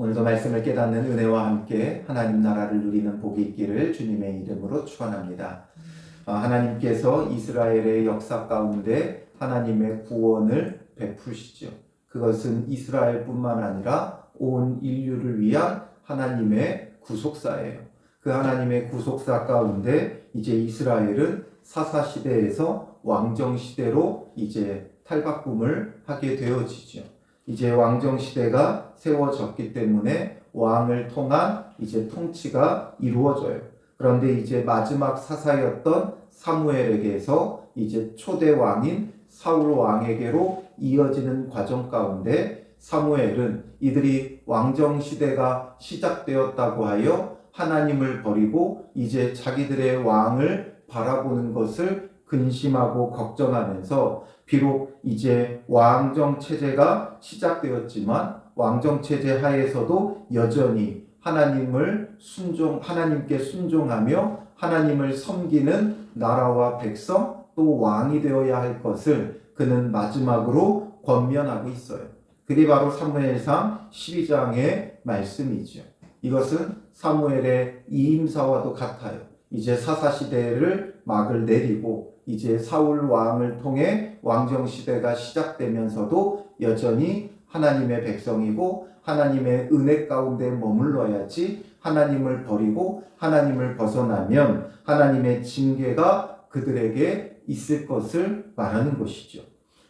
오늘도 말씀을 깨닫는 은혜와 함께 하나님 나라를 누리는 복이 있기를 주님의 이름으로 축원합니다. 하나님께서 이스라엘의 역사 가운데 하나님의 구원을 베푸시죠. 그것은 이스라엘뿐만 아니라 온 인류를 위한 하나님의 구속사예요. 그 하나님의 구속사 가운데 이제 이스라엘은 사사시대에서 왕정시대로 이제 탈바꿈을 하게 되어지죠. 이제 왕정시대가 세워졌기 때문에 왕을 통한 이제 통치가 이루어져요. 그런데 이제 마지막 사사였던 사무엘에게서 이제 초대 왕인 사울 왕에게로 이어지는 과정 가운데 사무엘은 이들이 왕정시대가 시작되었다고 하여 하나님을 버리고 이제 자기들의 왕을 바라보는 것을 근심하고 걱정하면서 비록 이제 왕정체제가 시작되었지만 왕정체제 하에서도 여전히 하나님께 순종하며 하나님을 섬기는 나라와 백성 또 왕이 되어야 할 것을 그는 마지막으로 권면하고 있어요. 그게 바로 사무엘상 12장의 말씀이죠. 이것은 사무엘의 이임사와도 같아요. 이제 사사시대를 막을 내리고 이제 사울 왕을 통해 왕정시대가 시작되면서도 여전히 하나님의 백성이고 하나님의 은혜 가운데 머물러야지 하나님을 버리고 하나님을 벗어나면 하나님의 징계가 그들에게 있을 것을 말하는 것이죠.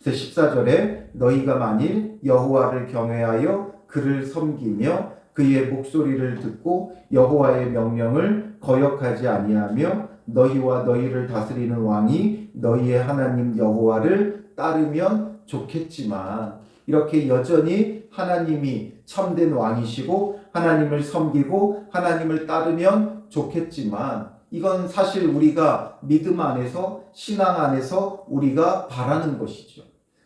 그래서 14절에 너희가 만일 여호와를 경외하여 그를 섬기며 그의 목소리를 듣고 여호와의 명령을 거역하지 아니하며 너희와 너희를 다스리는 왕이 너희의 하나님 여호와를 따르면 좋겠지만 이렇게 여전히 하나님이 참된 왕이시고 하나님을 섬기고 하나님을 따르면 좋겠지만 이건 사실 우리가 믿음 안에서 신앙 안에서 우리가 바라는 것이죠.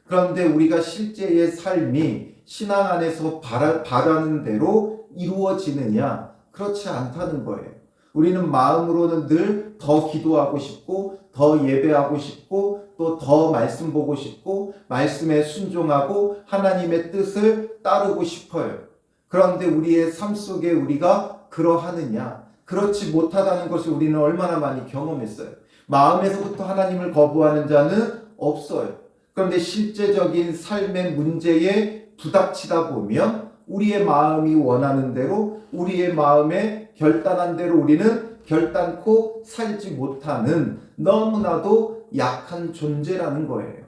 그런데 우리가 실제의 삶이 신앙 안에서 바라는 대로 이루어지느냐? 그렇지 않다는 거예요. 우리는 마음으로는 늘 더 기도하고 싶고 더 예배하고 싶고 또 더 말씀 보고 싶고 말씀에 순종하고 하나님의 뜻을 따르고 싶어요. 그런데 우리의 삶 속에 우리가 그러하느냐? 그렇지 못하다는 것을 우리는 얼마나 많이 경험했어요. 마음에서부터 하나님을 거부하는 자는 없어요. 그런데 실제적인 삶의 문제에 부닥치다 보면 우리의 마음이 원하는 대로 우리의 마음에 결단한 대로 우리는 결단코 살지 못하는 너무나도 약한 존재라는 거예요.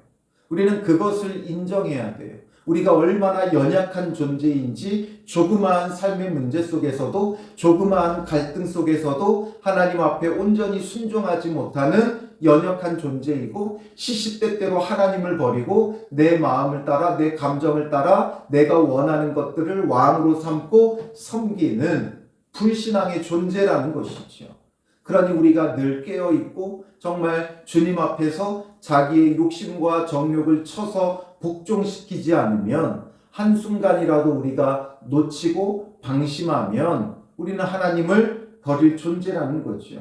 우리는 그것을 인정해야 돼요. 우리가 얼마나 연약한 존재인지 조그마한 삶의 문제 속에서도 조그마한 갈등 속에서도 하나님 앞에 온전히 순종하지 못하는 연약한 존재이고 시시때때로 하나님을 버리고 내 마음을 따라 내 감정을 따라 내가 원하는 것들을 왕으로 삼고 섬기는 불신앙의 존재라는 것이죠. 그러니 우리가 늘 깨어있고 정말 주님 앞에서 자기의 욕심과 정욕을 쳐서 복종시키지 않으면 한순간이라도 우리가 놓치고 방심하면 우리는 하나님을 버릴 존재라는 거죠.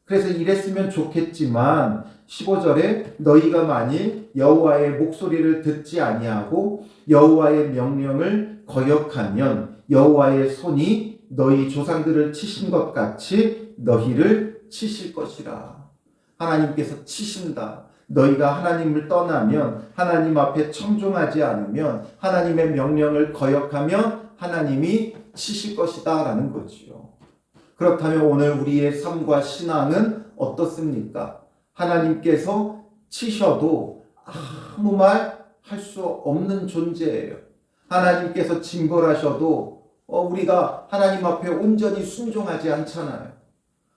그래서 이랬으면 좋겠지만 15절에 너희가 만일 여호와의 목소리를 듣지 아니하고 여호와의 명령을 거역하면 여호와의 손이 너희 조상들을 치신 것 같이 너희를 치실 것이라. 하나님께서 치신다. 너희가 하나님을 떠나면 하나님 앞에 청종하지 않으면 하나님의 명령을 거역하면 하나님이 치실 것이다 라는 거지요. 그렇다면 오늘 우리의 삶과 신앙은 어떻습니까? 하나님께서 치셔도 아무 말 할 수 없는 존재예요. 하나님께서 징벌하셔도 우리가 하나님 앞에 온전히 순종하지 않잖아요.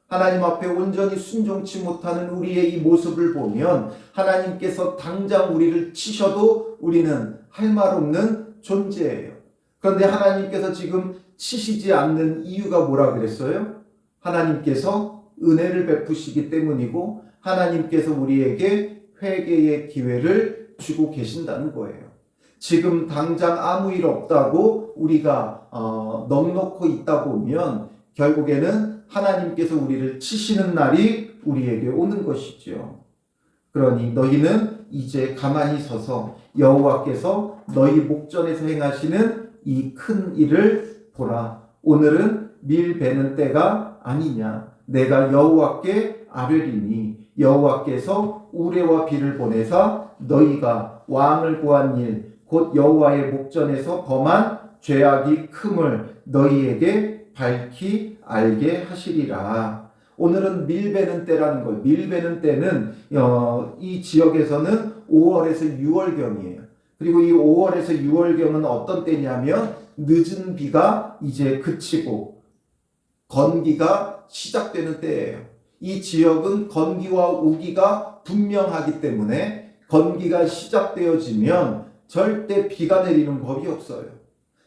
하나님 앞에 온전히 순종치 못하는 우리의 이 모습을 보면 하나님께서 당장 우리를 치셔도 우리는 할 말 없는 존재예요. 그런데 하나님께서 지금 치시지 않는 이유가 뭐라 그랬어요? 하나님께서 은혜를 베푸시기 때문이고 하나님께서 우리에게 회개의 기회를 주고 계신다는 거예요. 지금 당장 아무 일 없다고 우리가 넋놓고 있다 보면 결국에는 하나님께서 우리를 치시는 날이 우리에게 오는 것이죠. 그러니 너희는 이제 가만히 서서 여호와께서 너희 목전에서 행하시는 이 큰 일을 보라, 오늘은 밀 베는 때가 아니냐. 내가 여호와께 아뢰리니 여호와께서 우레와 비를 보내사 너희가 왕을 구한 일 곧 여호와의 목전에서 범한 죄악이 큼을 너희에게 밝히 알게 하시리라. 오늘은 밀 베는 때라는 거예요. 밀 베는 때는 이 지역에서는 5월에서 6월경이에요. 그리고 이 5월에서 6월경은 어떤 때냐면 늦은 비가 이제 그치고 건기가 시작되는 때예요. 이 지역은 건기와 우기가 분명하기 때문에 건기가 시작되어지면 절대 비가 내리는 법이 없어요.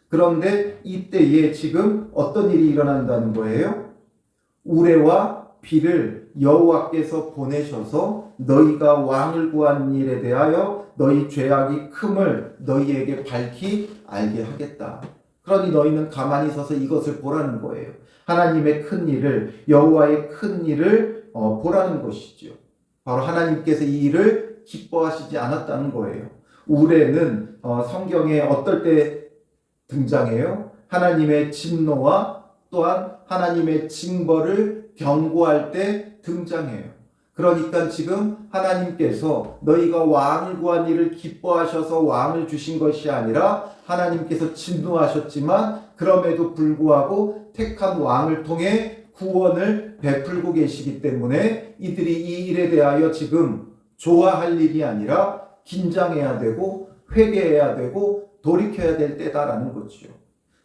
그런데 이때에 지금 어떤 일이 일어난다는 거예요? 우레와 비를 여호와께서 보내셔서 너희가 왕을 구한 일에 대하여 너희 죄악이 큼을 너희에게 밝히 알게 하겠다. 그러니 너희는 가만히 서서 이것을 보라는 거예요. 하나님의 큰 일을, 여호와의 큰 일을 보라는 것이죠. 바로 하나님께서 이 일을 기뻐하시지 않았다는 거예요. 우레는 성경에 어떨 때 등장해요? 하나님의 진노와 또한 하나님의 징벌을 경고할 때 등장해요. 그러니까 지금 하나님께서 너희가 왕을 구한 일을 기뻐하셔서 왕을 주신 것이 아니라 하나님께서 진노하셨지만 그럼에도 불구하고 택한 왕을 통해 구원을 베풀고 계시기 때문에 이들이 이 일에 대하여 지금 좋아할 일이 아니라 긴장해야 되고 회개해야 되고 돌이켜야 될 때다라는 거죠.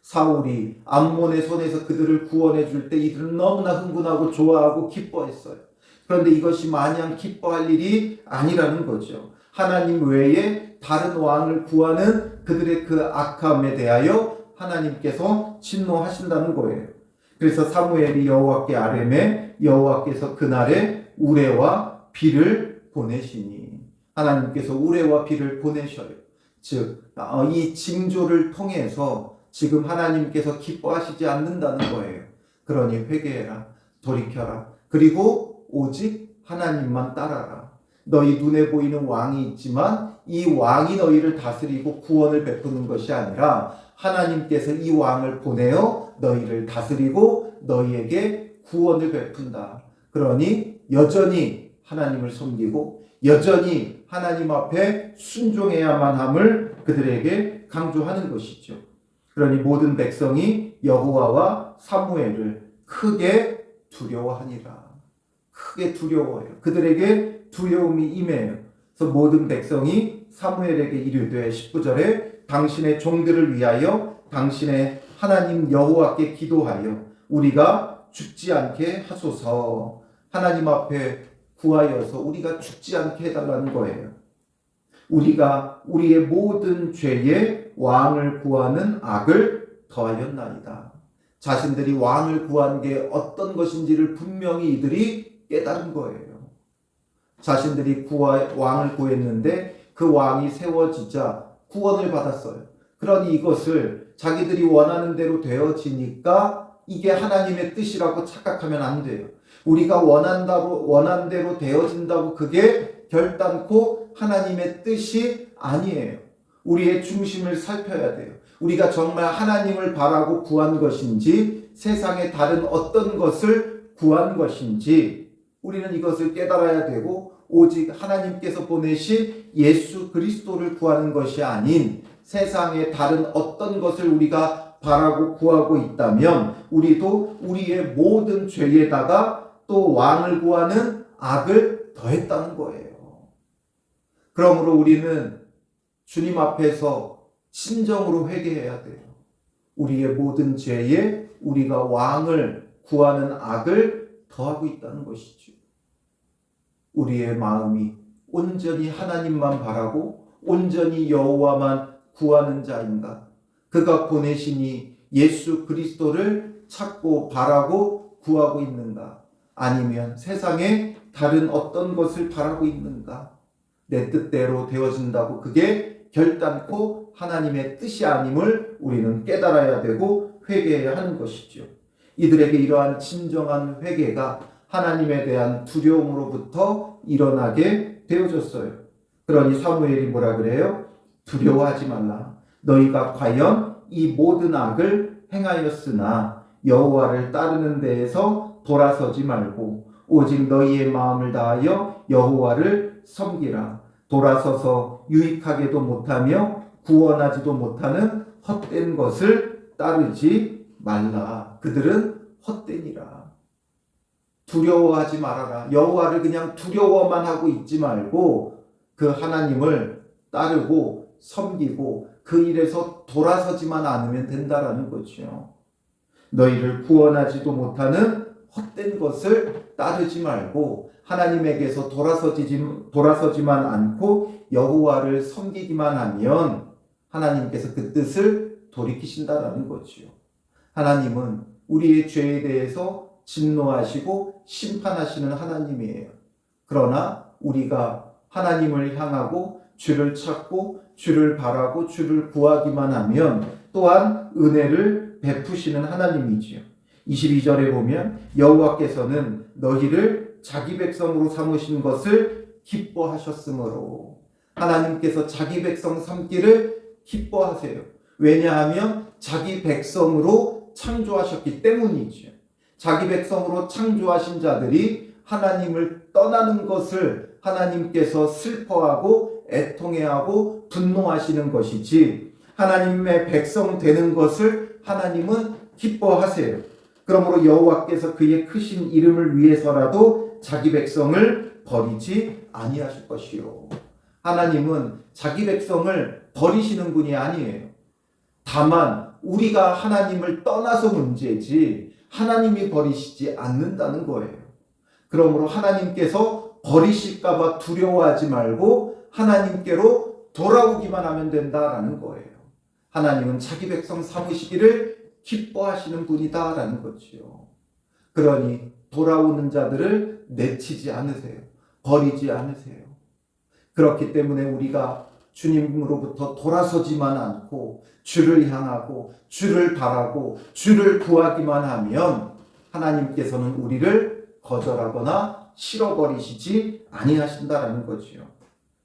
사울이 암몬의 손에서 그들을 구원해 줄 때 이들은 너무나 흥분하고 좋아하고 기뻐했어요. 그런데 이것이 마냥 기뻐할 일이 아니라는 거죠. 하나님 외에 다른 왕을 구하는 그들의 그 악함에 대하여 하나님께서 진노하신다는 거예요. 그래서 사무엘이 여호와께 아뢰매 여호와께서 그날에 우레와 비를 보내시니 하나님께서 우레와 비를 보내셔요. 즉 이 징조를 통해서 지금 하나님께서 기뻐하시지 않는다는 거예요. 그러니 회개해라, 돌이켜라, 그리고 오직 하나님만 따라라. 너희 눈에 보이는 왕이 있지만 이 왕이 너희를 다스리고 구원을 베푸는 것이 아니라 하나님께서 이 왕을 보내어 너희를 다스리고 너희에게 구원을 베푼다. 그러니 여전히 하나님을 섬기고 여전히 하나님 앞에 순종해야만 함을 그들에게 강조하는 것이죠. 그러니 모든 백성이 여호와와 사무엘을 크게 두려워하니라. 크게 두려워해요. 그들에게 두려움이 임해요. 그래서 모든 백성이 사무엘에게 이르되 19절에 당신의 종들을 위하여 당신의 하나님 여호와께 기도하여 우리가 죽지 않게 하소서. 하나님 앞에 구하여서 우리가 죽지 않게 해달라는 거예요. 우리가 우리의 모든 죄에 왕을 구하는 악을 더하였나이다. 자신들이 왕을 구한 게 어떤 것인지를 분명히 이들이 깨달은 거예요. 자신들이 왕을 구했는데 그 왕이 세워지자 구원을 받았어요. 그러니 이것을 자기들이 원하는 대로 되어지니까 이게 하나님의 뜻이라고 착각하면 안 돼요. 우리가 원한 대로 되어진다고 그게 결단코 하나님의 뜻이 아니에요. 우리의 중심을 살펴야 돼요. 우리가 정말 하나님을 바라고 구한 것인지 세상의 다른 어떤 것을 구한 것인지 우리는 이것을 깨달아야 되고 오직 하나님께서 보내신 예수 그리스도를 구하는 것이 아닌 세상의 다른 어떤 것을 우리가 바라고 구하고 있다면 우리도 우리의 모든 죄에다가 또 왕을 구하는 악을 더했다는 거예요. 그러므로 우리는 주님 앞에서 진정으로 회개해야 돼요. 우리의 모든 죄에 우리가 왕을 구하는 악을 더하고 있다는 것이죠. 우리의 마음이 온전히 하나님만 바라고 온전히 여호와만 구하는 자인가? 그가 보내시니 예수 그리스도를 찾고 바라고 구하고 있는가? 아니면 세상에 다른 어떤 것을 바라고 있는가? 내 뜻대로 되어진다고 그게 결단코 하나님의 뜻이 아님을 우리는 깨달아야 되고 회개해야 하는 것이죠. 이들에게 이러한 진정한 회개가 하나님에 대한 두려움으로부터 일어나게 되어졌어요. 그러니 사무엘이 뭐라 그래요? 두려워하지 말라. 너희가 과연 이 모든 악을 행하였으나 여호와를 따르는 데에서 돌아서지 말고 오직 너희의 마음을 다하여 여호와를 섬기라. 돌아서서 유익하게도 못하며 구원하지도 못하는 헛된 것을 따르지 말라. 그들은 헛되니라. 두려워하지 말아라. 여호와를 그냥 두려워만 하고 있지 말고 그 하나님을 따르고 섬기고 그 일에서 돌아서지만 않으면 된다라는 거죠. 너희를 구원하지도 못하는 헛된 것을 따르지 말고 하나님에게서 돌아서지만 않고 여호와를 섬기기만 하면 하나님께서 그 뜻을 돌이키신다라는 거죠. 하나님은 우리의 죄에 대해서 진노하시고 심판하시는 하나님이에요. 그러나 우리가 하나님을 향하고 주를 찾고 주를 바라고 주를 구하기만 하면 또한 은혜를 베푸시는 하나님이지요. 22절에 보면 여호와께서는 너희를 자기 백성으로 삼으신 것을 기뻐하셨으므로 하나님께서 자기 백성 삼기를 기뻐하세요. 왜냐하면 자기 백성으로 창조하셨기 때문이죠. 자기 백성으로 창조하신 자들이 하나님을 떠나는 것을 하나님께서 슬퍼하고 애통해하고 분노하시는 것이지 하나님의 백성 되는 것을 하나님은 기뻐하세요. 그러므로 여호와께서 그의 크신 이름을 위해서라도 자기 백성을 버리지 아니하실 것이요. 하나님은 자기 백성을 버리시는 분이 아니에요. 다만 우리가 하나님을 떠나서 문제지 하나님이 버리시지 않는다는 거예요. 그러므로 하나님께서 버리실까 봐 두려워하지 말고 하나님께로 돌아오기만 하면 된다라는 거예요. 하나님은 자기 백성 삼으시기를 기뻐하시는 분이다라는 거지요. 그러니 돌아오는 자들을 내치지 않으세요. 버리지 않으세요. 그렇기 때문에 우리가 주님으로부터 돌아서지만 않고 주를 향하고 주를 바라고 주를 구하기만 하면 하나님께서는 우리를 거절하거나 싫어버리시지 아니하신다라는 거지요.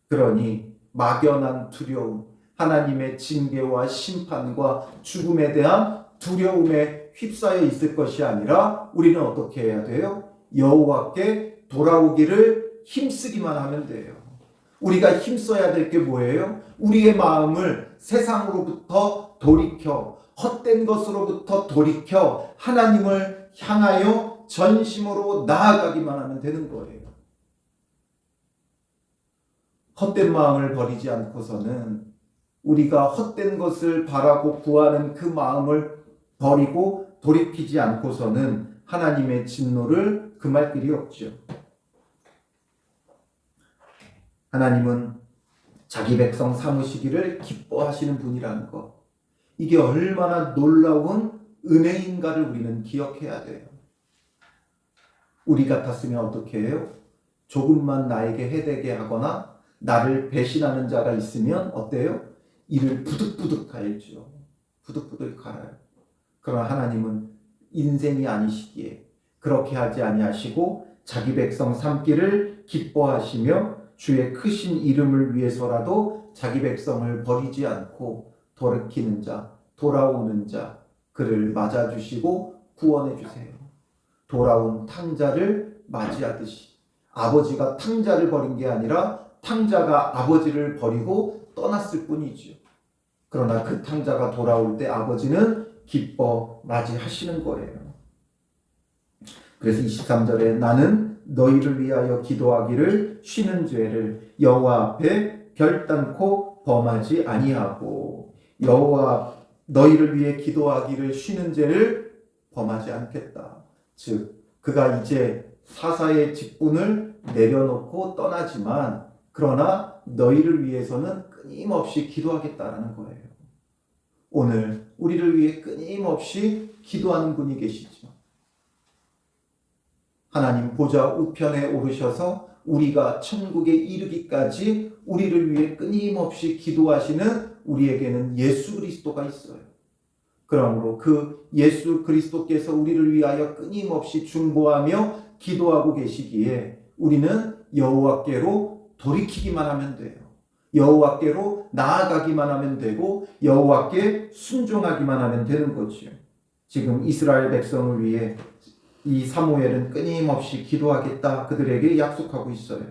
그러니 막연한 두려움, 하나님의 징계와 심판과 죽음에 대한 두려움에 휩싸여 있을 것이 아니라 우리는 어떻게 해야 돼요? 여호와께 돌아오기를 힘쓰기만 하면 돼요. 우리가 힘써야 될 게 뭐예요? 우리의 마음을 세상으로부터 돌이켜 헛된 것으로부터 돌이켜 하나님을 향하여 전심으로 나아가기만 하면 되는 거예요. 헛된 마음을 버리지 않고서는 우리가 헛된 것을 바라고 구하는 그 마음을 버리고 돌이키지 않고서는 하나님의 진노를 금할 길이 없죠. 하나님은 자기 백성 삼으시기를 기뻐하시는 분이라는 것. 이게 얼마나 놀라운 은혜인가를 우리는 기억해야 돼요. 우리 같았으면 어떻게 해요? 조금만 나에게 해되게 하거나 나를 배신하는 자가 있으면 어때요? 이를 부득부득 갈죠. 부득부득 갈아요. 그러나 하나님은 인생이 아니시기에 그렇게 하지 아니하시고 자기 백성 삼기를 기뻐하시며 주의 크신 이름을 위해서라도 자기 백성을 버리지 않고 돌이키는 자, 돌아오는 자, 그를 맞아주시고 구원해 주세요. 돌아온 탕자를 맞이하듯이 아버지가 탕자를 버린 게 아니라 탕자가 아버지를 버리고 떠났을 뿐이죠. 그러나 그 탕자가 돌아올 때 아버지는 기뻐 맞이하시는 거예요. 그래서 23절에 나는 너희를 위하여 기도하기를 쉬는 죄를 여호와 앞에 결단코 범하지 아니하고 여호와 너희를 위해 기도하기를 쉬는 죄를 범하지 않겠다. 즉 그가 이제 사사의 직분을 내려놓고 떠나지만 그러나 너희를 위해서는 끊임없이 기도하겠다라는 거예요. 오늘 우리를 위해 끊임없이 기도하는 분이 계시죠. 하나님 보좌 우편에 오르셔서 우리가 천국에 이르기까지 우리를 위해 끊임없이 기도하시는 우리에게는 예수 그리스도가 있어요. 그러므로 그 예수 그리스도께서 우리를 위하여 끊임없이 중보하며 기도하고 계시기에 우리는 여호와께로 돌이키기만 하면 돼요. 여호와께로 나아가기만 하면 되고 여호와께 순종하기만 하면 되는 거지요. 지금 이스라엘 백성을 위해 이 사무엘은 끊임없이 기도하겠다 그들에게 약속하고 있어요.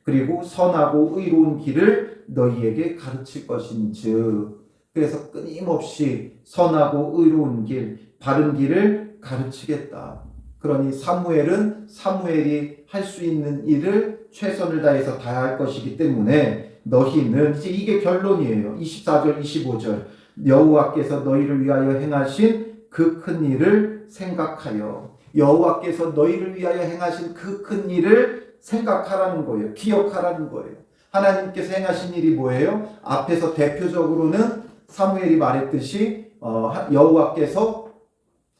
그리고 선하고 의로운 길을 너희에게 가르칠 것인즉, 그래서 끊임없이 선하고 의로운 길, 바른 길을 가르치겠다. 그러니 사무엘이 할 수 있는 일을 최선을 다해서 다 할 것이기 때문에 너희는, 이제 이게 결론이에요. 24절 25절 여호와께서 너희를 위하여 행하신 그 큰 일을 생각하여, 여호와께서 너희를 위하여 행하신 그 큰 일을 생각하라는 거예요. 기억하라는 거예요. 하나님께서 행하신 일이 뭐예요? 앞에서 대표적으로는 사무엘이 말했듯이 여호와께서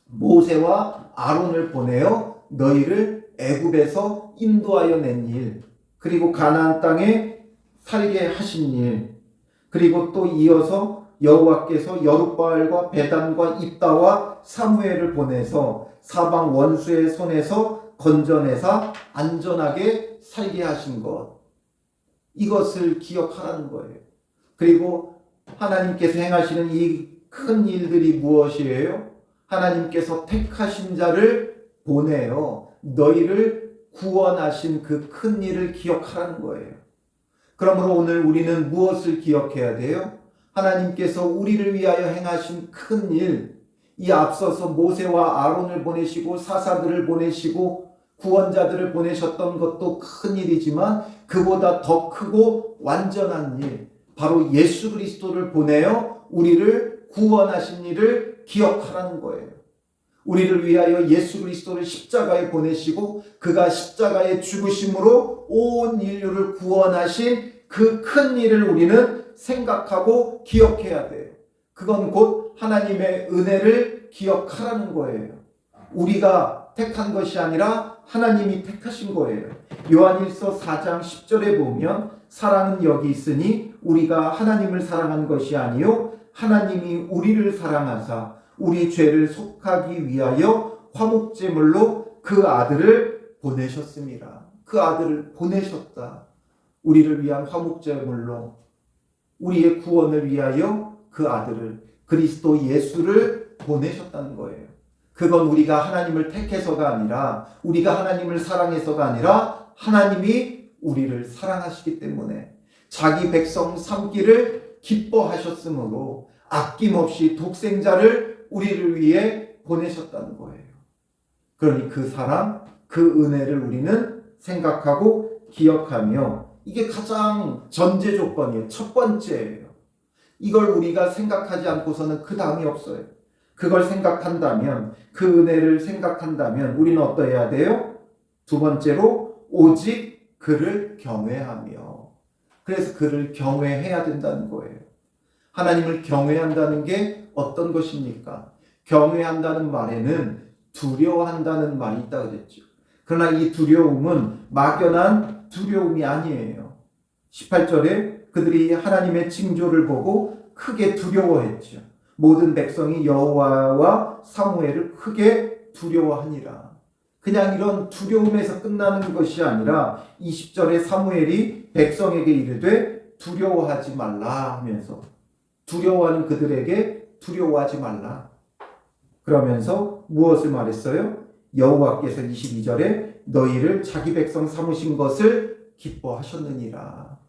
모세와 아론을 보내어 너희를 애굽에서 인도하여 낸 일, 그리고 가나안 땅에 살게 하신 일, 그리고 또 이어서 여호와께서 여룻바알과 베단과 입다와 사무엘을 보내서 사방 원수의 손에서 건져내사 안전하게 살게 하신 것, 이것을 기억하라는 거예요. 그리고 하나님께서 행하시는 이 큰 일들이 무엇이에요? 하나님께서 택하신 자를 보내어 너희를 구원하신 그 큰 일을 기억하라는 거예요. 그러므로 오늘 우리는 무엇을 기억해야 돼요? 하나님께서 우리를 위하여 행하신 큰 일, 이 앞서서 모세와 아론을 보내시고 사사들을 보내시고 구원자들을 보내셨던 것도 큰 일이지만 그보다 더 크고 완전한 일, 바로 예수 그리스도를 보내어 우리를 구원하신 일을 기억하라는 거예요. 우리를 위하여 예수 그리스도를 십자가에 보내시고 그가 십자가의 죽으심으로 온 인류를 구원하신 그 큰 일을 우리는 생각하고 기억해야 돼요. 그건 곧 하나님의 은혜를 기억하라는 거예요. 우리가 택한 것이 아니라 하나님이 택하신 거예요. 요한일서 4장 10절에 보면 사랑은 여기 있으니 우리가 하나님을 사랑한 것이 아니요 하나님이 우리를 사랑하사 우리 죄를 속하기 위하여 화목제물로 그 아들을 보내셨습니다. 그 아들을 보내셨다. 우리를 위한 화목제물로 우리의 구원을 위하여 그 아들을, 그리스도 예수를 보내셨다는 거예요. 그건 우리가 하나님을 택해서가 아니라, 우리가 하나님을 사랑해서가 아니라 하나님이 우리를 사랑하시기 때문에 자기 백성 삼기를 기뻐하셨으므로 아낌없이 독생자를 우리를 위해 보내셨다는 거예요. 그러니 그 사랑, 그 은혜를 우리는 생각하고 기억하며, 이게 가장 전제 조건이에요. 첫 번째예요. 이걸 우리가 생각하지 않고서는 그 다음이 없어요. 그걸 생각한다면, 그 은혜를 생각한다면 우리는 어떠해야 돼요? 두 번째로 오직 그를 경외하며. 그래서 그를 경외해야 된다는 거예요. 하나님을 경외한다는 게 어떤 것입니까? 경외한다는 말에는 두려워한다는 말이 있다고 그랬죠. 그러나 이 두려움은 막연한 두려움이 아니에요. 18절에 그들이 하나님의 징조를 보고 크게 두려워했죠. 모든 백성이 여호와와 사무엘을 크게 두려워하니라. 그냥 이런 두려움에서 끝나는 것이 아니라 20절에 사무엘이 백성에게 이르되 두려워하지 말라 하면서, 두려워하는 그들에게 두려워하지 말라. 그러면서 무엇을 말했어요? 여호와께서 22절에 너희를 자기 백성 삼으신 것을 기뻐하셨느니라.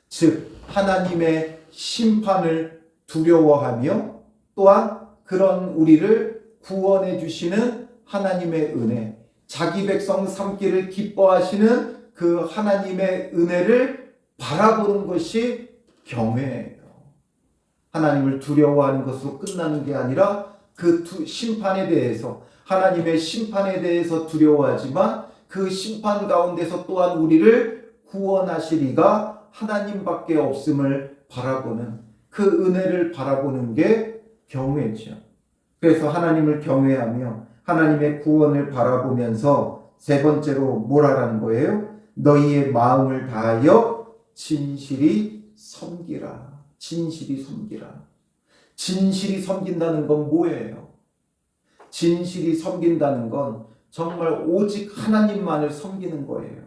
즉 하나님의 심판을 두려워하며 또한 그런 우리를 구원해 주시는 하나님의 은혜, 자기 백성 삼기를 기뻐하시는 그 하나님의 은혜를 바라보는 것이 경외예요. 하나님을 두려워하는 것으로 끝나는 게 아니라 그 심판에 대해서, 하나님의 심판에 대해서 두려워하지만 그 심판 가운데서 또한 우리를 구원하시리가 하나님밖에 없음을 바라보는, 그 은혜를 바라보는 게 경외죠. 그래서 하나님을 경외하며 하나님의 구원을 바라보면서 세 번째로 뭘 하라는 거예요? 너희의 마음을 다하여 진실이 섬기라. 진실이 섬기라. 진실이 섬긴다는 건 뭐예요? 진실이 섬긴다는 건 정말 오직 하나님만을 섬기는 거예요.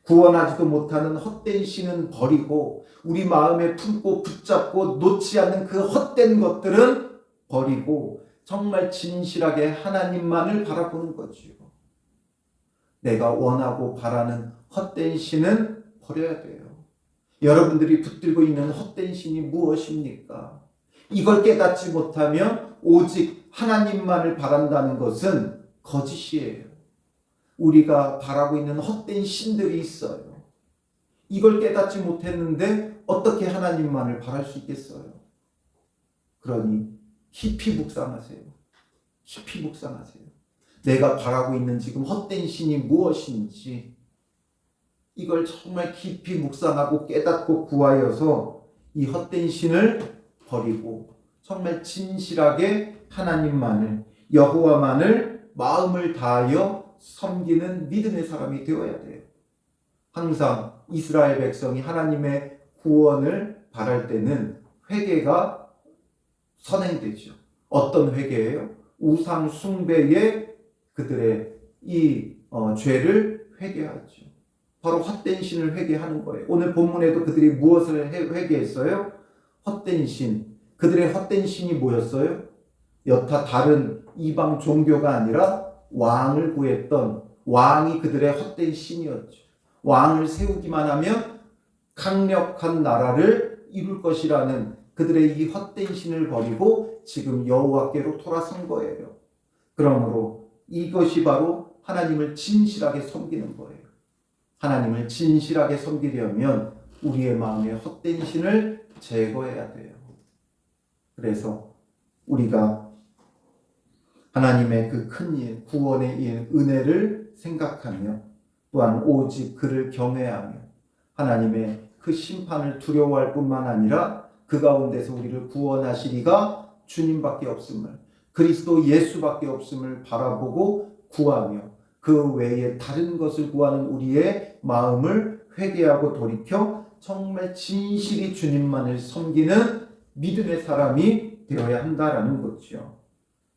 구원하지도 못하는 헛된 신은 버리고 우리 마음에 품고 붙잡고 놓지 않는 그 헛된 것들은 버리고 정말 진실하게 하나님만을 바라보는 거지요. 내가 원하고 바라는 헛된 신은 버려야 돼요. 여러분들이 붙들고 있는 헛된 신이 무엇입니까? 이걸 깨닫지 못하면 오직 하나님만을 바란다는 것은 거짓이에요. 우리가 바라고 있는 헛된 신들이 있어요. 이걸 깨닫지 못했는데 어떻게 하나님만을 바랄 수 있겠어요? 그러니 깊이 묵상하세요. 깊이 묵상하세요. 내가 바라고 있는 지금 헛된 신이 무엇인지 이걸 정말 깊이 묵상하고 깨닫고 구하여서 이 헛된 신을 버리고 정말 진실하게 하나님만을, 여호와만을 마음을 다하여 섬기는 믿음의 사람이 되어야 돼요. 항상 이스라엘 백성이 하나님의 구원을 바랄 때는 회개가 선행되죠. 어떤 회개예요? 우상 숭배에 그들의 이 죄를 회개하죠. 바로 헛된 신을 회개하는 거예요. 오늘 본문에도 그들이 무엇을 회개했어요? 헛된 신. 그들의 헛된 신이 뭐였어요? 여타 다른 이방 종교가 아니라 왕을 구했던, 왕이 그들의 헛된 신이었죠. 왕을 세우기만 하면 강력한 나라를 이룰 것이라는 그들의 이 헛된 신을 버리고 지금 여호와께로 돌아선 거예요. 그러므로 이것이 바로 하나님을 진실하게 섬기는 거예요. 하나님을 진실하게 섬기려면 우리의 마음에 헛된 신을 제거해야 돼요. 그래서 우리가 하나님의 그 큰 일, 구원의 일, 은혜를 생각하며 또한 오직 그를 경외하며 하나님의 그 심판을 두려워할 뿐만 아니라 그 가운데서 우리를 구원하시리가 주님밖에 없음을, 그리스도 예수밖에 없음을 바라보고 구하며 그 외에 다른 것을 구하는 우리의 마음을 회개하고 돌이켜 정말 진실히 주님만을 섬기는 믿음의 사람이 되어야 한다라는 거죠.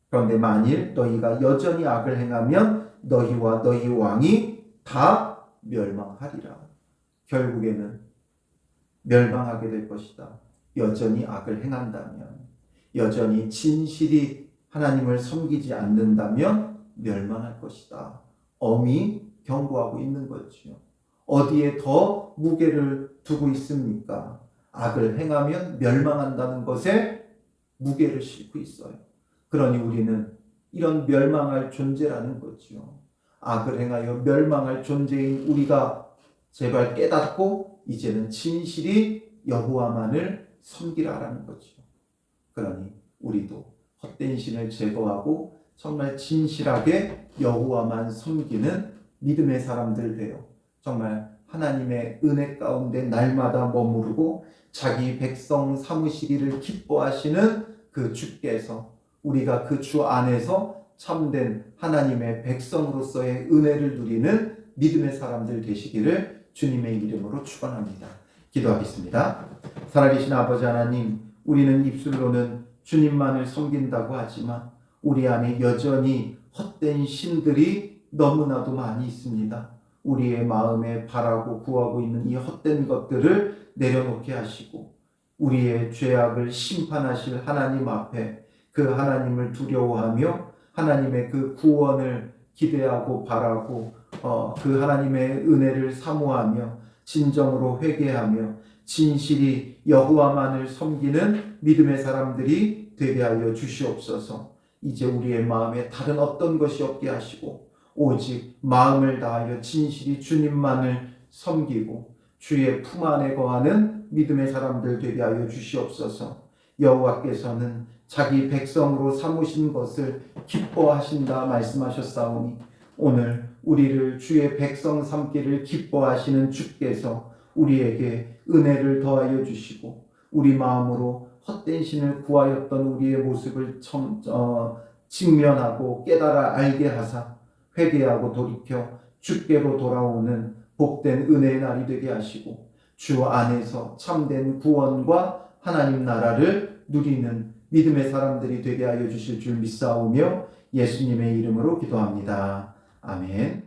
그런데 만일 너희가 여전히 악을 행하면 너희와 너희 왕이 다 멸망하리라. 결국에는 멸망하게 될 것이다. 여전히 악을 행한다면, 여전히 진실이 하나님을 섬기지 않는다면 멸망할 것이다. 엄히 경고하고 있는 거죠. 어디에 더 무게를 두고 있습니까? 악을 행하면 멸망한다는 것에 무게를 싣고 있어요. 그러니 우리는 이런 멸망할 존재라는 거죠. 악을 행하여 멸망할 존재인 우리가 제발 깨닫고 이제는 진실이 여호와만을 섬기라라는 거죠. 그러니 우리도 헛된 신을 제거하고 정말 진실하게 여호와만 섬기는 믿음의 사람들 되어 정말 하나님의 은혜 가운데 날마다 머무르고 자기 백성 삼으시기를 기뻐하시는 그 주께서 우리가 그 주 안에서 참된 하나님의 백성으로서의 은혜를 누리는 믿음의 사람들 되시기를 주님의 이름으로 축원합니다. 기도하겠습니다. 살아계신 아버지 하나님, 우리는 입술로는 주님만을 섬긴다고 하지만 우리 안에 여전히 헛된 신들이 너무나도 많이 있습니다. 우리의 마음에 바라고 구하고 있는 이 헛된 것들을 내려놓게 하시고 우리의 죄악을 심판하실 하나님 앞에 그 하나님을 두려워하며 하나님의 그 구원을 기대하고 바라고 그 하나님의 은혜를 사모하며 진정으로 회개하며 진실이 여호와만을 섬기는 믿음의 사람들이 되게 하여 주시옵소서. 이제 우리의 마음에 다른 어떤 것이 없게 하시고 오직 마음을 다하여 진실이 주님만을 섬기고 주의 품 안에 거하는 믿음의 사람들 되게 하여 주시옵소서. 여호와께서는 자기 백성으로 삼으신 것을 기뻐하신다 말씀하셨사오니 오늘 우리를 주의 백성 삼기를 기뻐하시는 주께서 우리에게 은혜를 더하여 주시고 우리 마음으로 헛된 신을 구하였던 우리의 모습을 직면하고 깨달아 알게 하사 회개하고 돌이켜 주께로 돌아오는 복된 은혜의 날이 되게 하시고 주 안에서 참된 구원과 하나님 나라를 누리는 믿음의 사람들이 되게 하여 주실 줄 믿사오며 예수님의 이름으로 기도합니다. 아멘.